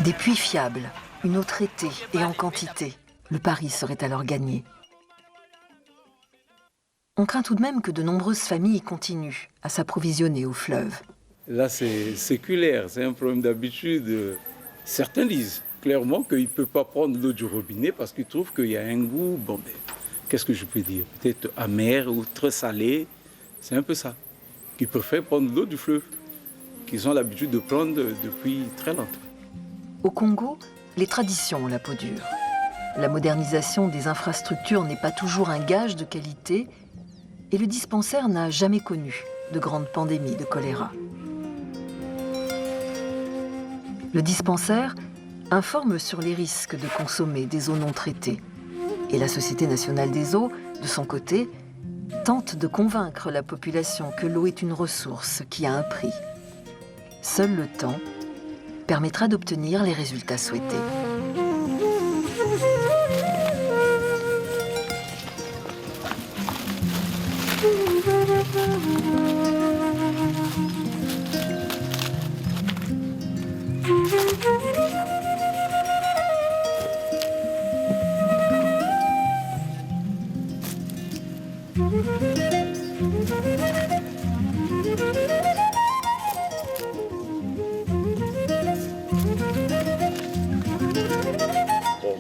Des puits fiables, une eau traitée et en quantité, le pari serait alors gagné. On craint tout de même que de nombreuses familles continuent à s'approvisionner au fleuve. Là, c'est séculaire, c'est un problème d'habitude. Certains disent clairement qu'ils ne peuvent pas prendre l'eau du robinet parce qu'ils trouvent qu'il y a un goût, bon, ben, qu'est-ce que je peux dire, peut-être amer ou très salé, c'est un peu ça. Qu'ils préfèrent prendre l'eau du fleuve, qu'ils ont l'habitude de prendre depuis très longtemps. Au Congo, les traditions ont la peau dure. La modernisation des infrastructures n'est pas toujours un gage de qualité et le dispensaire n'a jamais connu de grande pandémie de choléra. Le dispensaire informe sur les risques de consommer des eaux non traitées. Et la Société nationale des eaux, de son côté, tente de convaincre la population que l'eau est une ressource qui a un prix. Seul le temps permettra d'obtenir les résultats souhaités.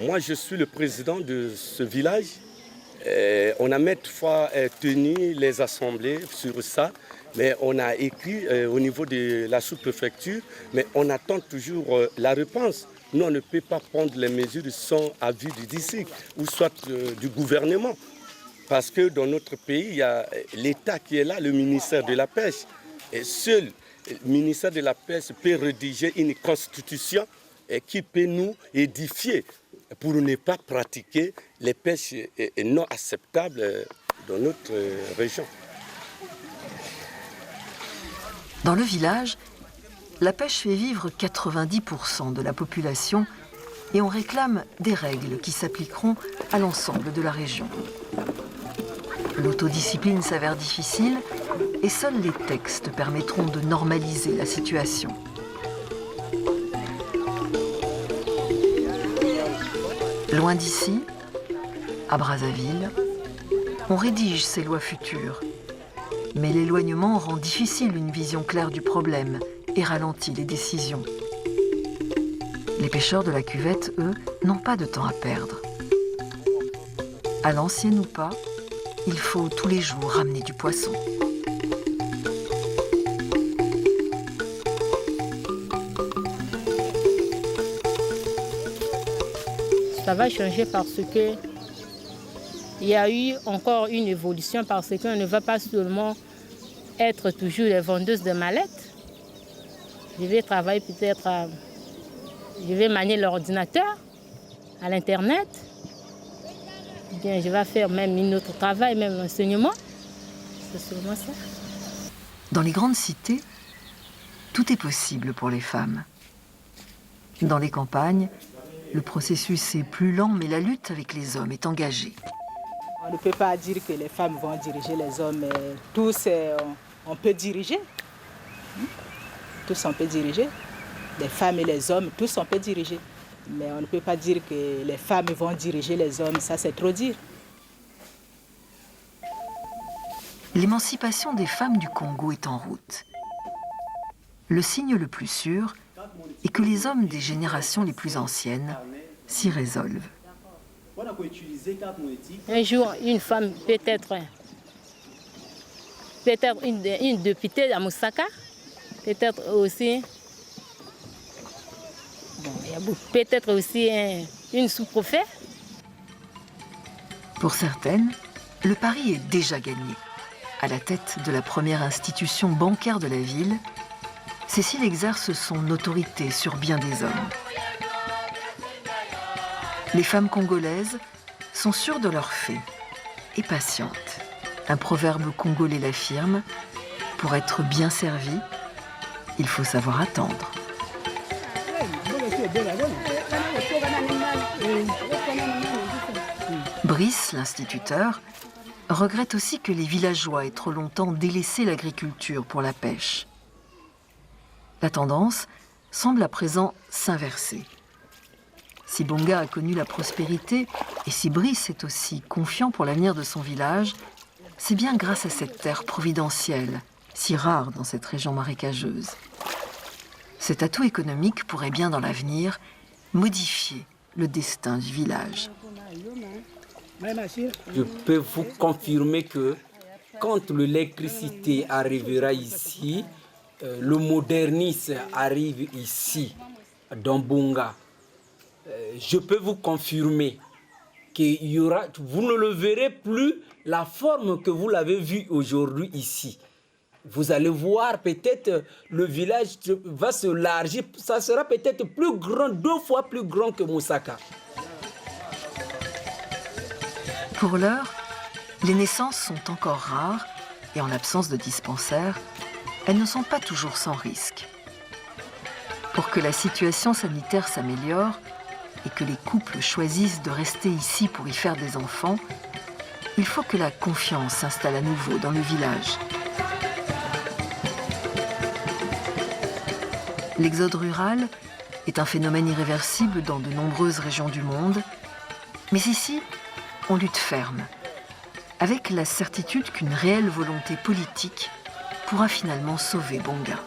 Moi, je suis le président de ce village. On a maintes fois tenu les assemblées sur ça, mais on a écrit au niveau de la sous-préfecture, mais on attend toujours la réponse. Nous, on ne peut pas prendre les mesures sans avis du district ou soit du gouvernement. Parce que dans notre pays, il y a l'État qui est là, le ministère de la Pêche. Et seul le ministère de la Pêche peut rédiger une constitution qui peut nous édifier pour ne pas pratiquer les pêches non acceptables dans notre région. Dans le village, la pêche fait vivre 90% de la population et on réclame des règles qui s'appliqueront à l'ensemble de la région. L'autodiscipline s'avère difficile et seuls les textes permettront de normaliser la situation. Loin d'ici, à Brazzaville, on rédige ces lois futures. Mais l'éloignement rend difficile une vision claire du problème et ralentit les décisions. Les pêcheurs de la cuvette, eux, n'ont pas de temps à perdre. À l'ancienne ou pas, il faut tous les jours ramener du poisson. Ça va changer parce que il y a eu encore une évolution parce qu'on ne va pas seulement être toujours les vendeuses de mallettes. Je vais travailler peut-être, je vais manier l'ordinateur à l'Internet. Bien, je vais faire même un autre travail, même l'enseignement. C'est seulement ça. Dans les grandes cités, tout est possible pour les femmes. Dans les campagnes, le processus est plus lent, mais la lutte avec les hommes est engagée. On ne peut pas dire que les femmes vont diriger les hommes. Tous, on peut diriger. Tous, on peut diriger. Les femmes et les hommes, tous, on peut diriger. Mais on ne peut pas dire que les femmes vont diriger les hommes. Ça, c'est trop dire. L'émancipation des femmes du Congo est en route. Le signe le plus sûr est que les hommes des générations les plus anciennes s'y résolvent. Un jour, une femme peut-être une députée à Moussaka, peut-être aussi, peut-être aussi une sous-préfet. Pour certaines, le pari est déjà gagné. À la tête de la première institution bancaire de la ville, Cécile exerce son autorité sur bien des hommes. Les femmes congolaises sont sûres de leurs faits et patientes. Un proverbe congolais l'affirme, pour être bien servi, il faut savoir attendre. Brice, l'instituteur, regrette aussi que les villageois aient trop longtemps délaissé l'agriculture pour la pêche. La tendance semble à présent s'inverser. Si Bonga a connu la prospérité et si Brice est aussi confiant pour l'avenir de son village, c'est bien grâce à cette terre providentielle, si rare dans cette région marécageuse. Cet atout économique pourrait bien dans l'avenir modifier le destin du village. Je peux vous confirmer que quand l'électricité arrivera ici, le modernisme arrive ici, dans Bonga, je peux vous confirmer qu'il y aura, vous ne le verrez plus la forme que vous l'avez vue aujourd'hui ici. Vous allez voir peut-être le village va se largir, ça sera peut-être plus grand, 2 fois plus grand que Moussaka. Pour l'heure, les naissances sont encore rares et en l'absence de dispensaires, elles ne sont pas toujours sans risque. Pour que la situation sanitaire s'améliore et que les couples choisissent de rester ici pour y faire des enfants, il faut que la confiance s'installe à nouveau dans le village. L'exode rural est un phénomène irréversible dans de nombreuses régions du monde, mais ici, on lutte ferme, avec la certitude qu'une réelle volonté politique pourra finalement sauver Bonga.